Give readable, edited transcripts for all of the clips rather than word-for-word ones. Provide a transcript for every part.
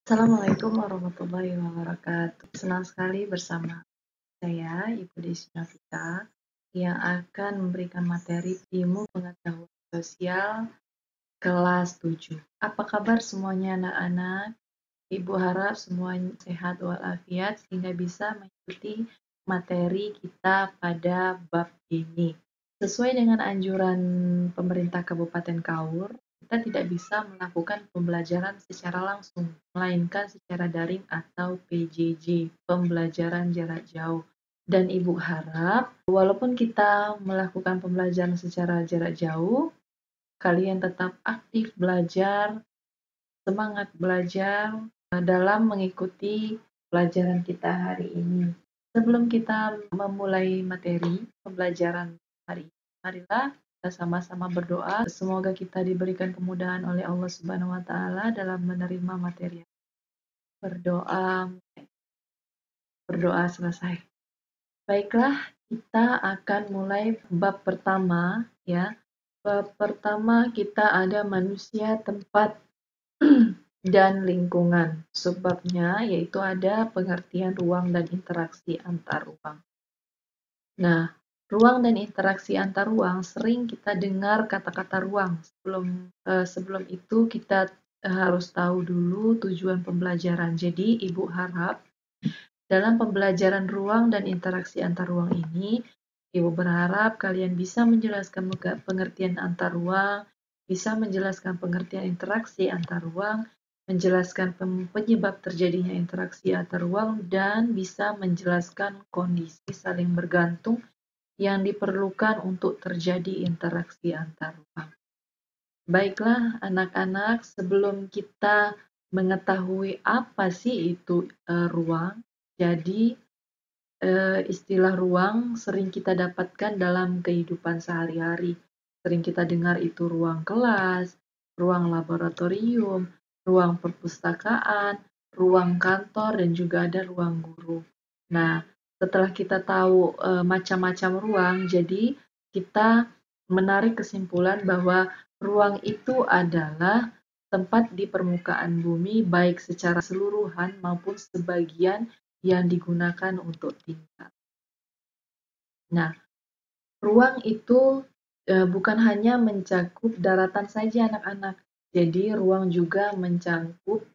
Assalamualaikum warahmatullahi wabarakatuh. Senang sekali bersama saya, Ibu Desi Nafita, yang akan memberikan materi ilmu pengetahuan sosial kelas 7. Apa kabar semuanya anak-anak? Ibu harap semuanya sehat walafiat sehingga bisa mengikuti materi kita pada bab ini. Sesuai dengan anjuran pemerintah Kabupaten Kaur, kita tidak bisa melakukan pembelajaran secara langsung, melainkan secara daring atau PJJ, pembelajaran jarak jauh. Dan Ibu harap, walaupun kita melakukan pembelajaran secara jarak jauh, kalian tetap aktif belajar, semangat belajar dalam mengikuti pelajaran kita hari ini. Sebelum kita memulai materi pembelajaran hari ini, marilah kita sama-sama berdoa. Semoga kita diberikan kemudahan oleh Allah Subhanahu wa Ta'ala dalam menerima materi. Berdoa selesai. Baiklah, kita akan mulai bab pertama ya. Bab pertama kita ada manusia, tempat, dan lingkungan. Subbabnya yaitu ada pengertian ruang dan interaksi antar ruang. Nah, ruang dan interaksi antar ruang sering kita dengar kata-kata ruang. Sebelum itu kita harus tahu dulu tujuan pembelajaran. Jadi, Ibu harap dalam pembelajaran ruang dan interaksi antar ruang ini, Ibu berharap kalian bisa menjelaskan pengertian antar ruang, bisa menjelaskan pengertian interaksi antar ruang, menjelaskan penyebab terjadinya interaksi antar ruang, dan bisa menjelaskan kondisi saling bergantung yang diperlukan untuk terjadi interaksi antar ruang. Baiklah anak-anak, sebelum kita mengetahui apa sih itu ruang, jadi istilah ruang sering kita dapatkan dalam kehidupan sehari-hari. Sering kita dengar itu ruang kelas, ruang laboratorium, ruang perpustakaan, ruang kantor, dan juga ada ruang guru. Nah, setelah kita tahu macam-macam ruang, jadi kita menarik kesimpulan bahwa ruang itu adalah tempat di permukaan bumi baik secara keseluruhan maupun sebagian yang digunakan untuk tinggal. Nah, ruang itu bukan hanya mencakup daratan saja anak-anak. Jadi ruang juga mencakup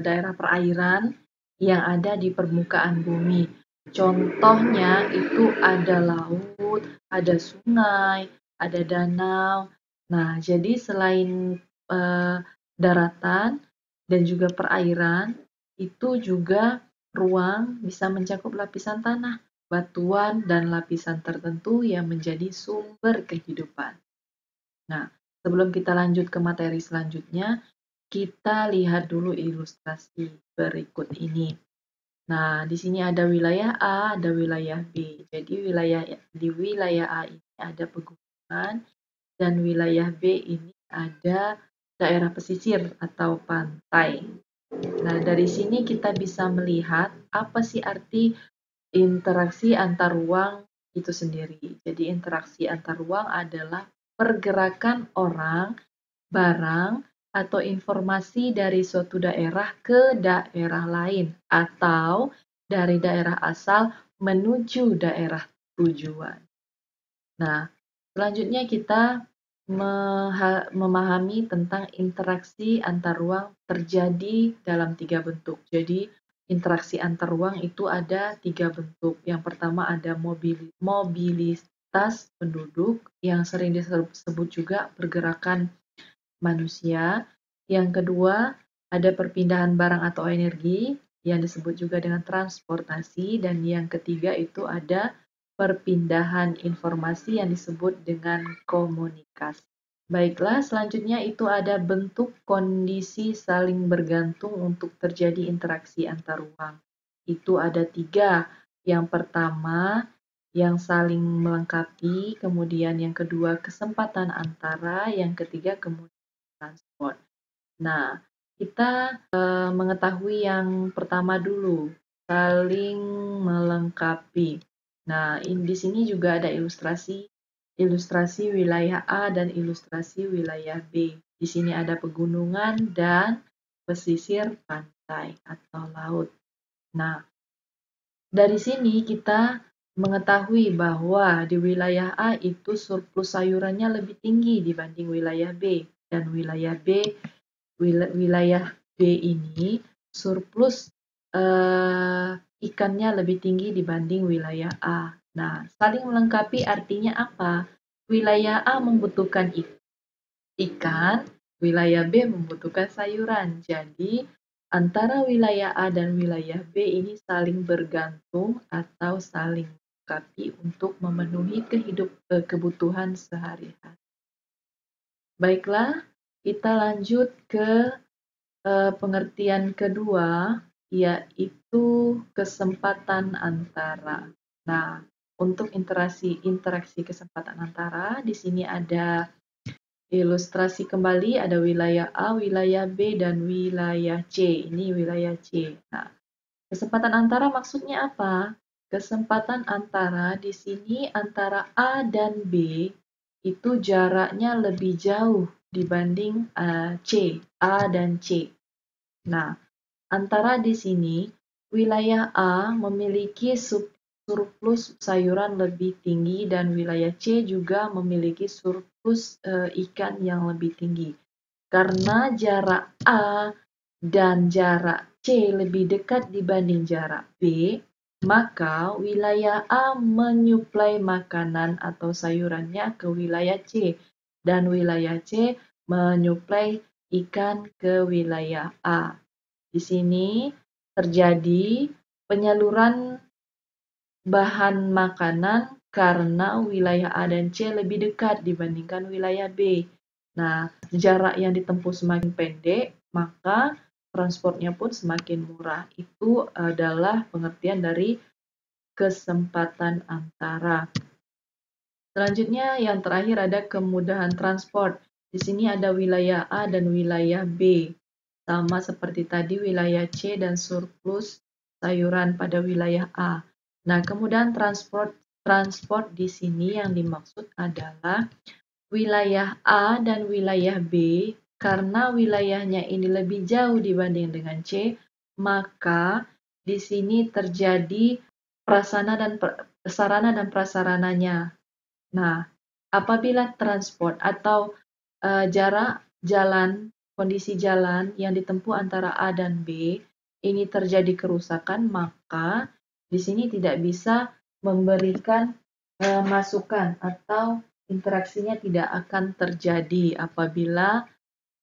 daerah perairan yang ada di permukaan bumi. Contohnya itu ada laut, ada sungai, ada danau. Nah, jadi selain daratan dan juga perairan, itu juga ruang bisa mencakup lapisan tanah, batuan, dan lapisan tertentu yang menjadi sumber kehidupan. Nah, sebelum kita lanjut ke materi selanjutnya, kita lihat dulu ilustrasi berikut ini. Nah, di sini ada wilayah A, ada wilayah B. Jadi di wilayah A ini ada pegunungan, dan wilayah B ini ada daerah pesisir atau pantai. Nah, dari sini kita bisa melihat apa sih arti interaksi antar ruang itu sendiri. Jadi interaksi antar ruang adalah pergerakan orang, barang, atau informasi dari suatu daerah ke daerah lain atau dari daerah asal menuju daerah tujuan. Nah, selanjutnya kita memahami tentang interaksi antar ruang terjadi dalam 3 bentuk. Jadi, interaksi antar ruang itu ada 3 bentuk. Yang pertama ada mobilitas penduduk, yang sering disebut juga pergerakan manusia. Yang kedua, ada perpindahan barang atau energi, yang disebut juga dengan transportasi. Dan yang ketiga itu ada perpindahan informasi yang disebut dengan komunikasi. Baiklah, selanjutnya itu ada bentuk kondisi saling bergantung untuk terjadi interaksi antar ruang. Itu ada 3. Yang pertama, yang saling melengkapi, kemudian yang kedua kesempatan antara, yang ketiga kemudian transport. Nah, kita mengetahui yang pertama dulu, saling melengkapi. Nah, di sini juga ada ilustrasi wilayah A dan ilustrasi wilayah B. Di sini ada pegunungan dan pesisir pantai atau laut. Nah, dari sini kita mengetahui bahwa di wilayah A itu surplus sayurannya lebih tinggi dibanding wilayah B, dan wilayah B ini surplus ikannya lebih tinggi dibanding wilayah A. Nah, saling melengkapi artinya apa? Wilayah A membutuhkan ikan, wilayah B membutuhkan sayuran. Jadi, antara wilayah A dan wilayah B ini saling bergantung atau saling melengkapi untuk memenuhi kebutuhan sehari-hari. Baiklah, kita lanjut ke pengertian kedua, yaitu kesempatan antara. Nah, untuk interaksi kesempatan antara, di sini ada ilustrasi kembali, ada wilayah A, wilayah B, dan wilayah C. Ini wilayah C. Nah, kesempatan antara maksudnya apa? Kesempatan antara di sini antara A dan B itu jaraknya lebih jauh dibanding C, A dan C. Nah, antara di sini wilayah A memiliki surplus sayuran lebih tinggi dan wilayah C juga memiliki surplus ikan yang lebih tinggi. Karena jarak A dan jarak C lebih dekat dibanding jarak B, maka wilayah A menyuplai makanan atau sayurannya ke wilayah C dan wilayah C menyuplai ikan ke wilayah A. Di sini terjadi penyaluran bahan makanan karena wilayah A dan C lebih dekat dibandingkan wilayah B. Nah, jarak yang ditempuh semakin pendek, maka transportnya pun semakin murah. Itu adalah pengertian dari kesempatan antara. Selanjutnya yang terakhir ada kemudahan transport. Di sini ada wilayah A dan wilayah B. Sama seperti tadi wilayah C dan surplus sayuran pada wilayah A. Nah, kemudahan transport di sini yang dimaksud adalah wilayah A dan wilayah B, karena wilayahnya ini lebih jauh dibanding dengan C, maka di sini terjadi sarana dan prasarananya. Nah, apabila transport atau jarak jalan, kondisi jalan yang ditempuh antara A dan B ini terjadi kerusakan, maka di sini tidak bisa memberikan masukan atau interaksinya tidak akan terjadi apabila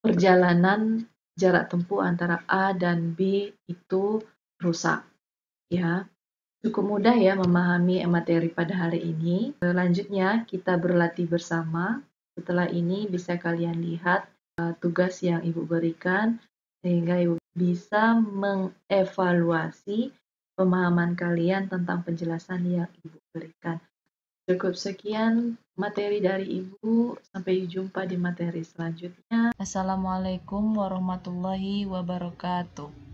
perjalanan jarak tempuh antara A dan B itu rusak. Ya, cukup mudah ya memahami materi pada hari ini. Selanjutnya kita berlatih bersama. Setelah ini bisa kalian lihat tugas yang Ibu berikan sehingga Ibu bisa mengevaluasi pemahaman kalian tentang penjelasan yang Ibu berikan. Cukup sekian materi dari Ibu. Sampai jumpa di materi selanjutnya. Assalamualaikum warahmatullahi wabarakatuh.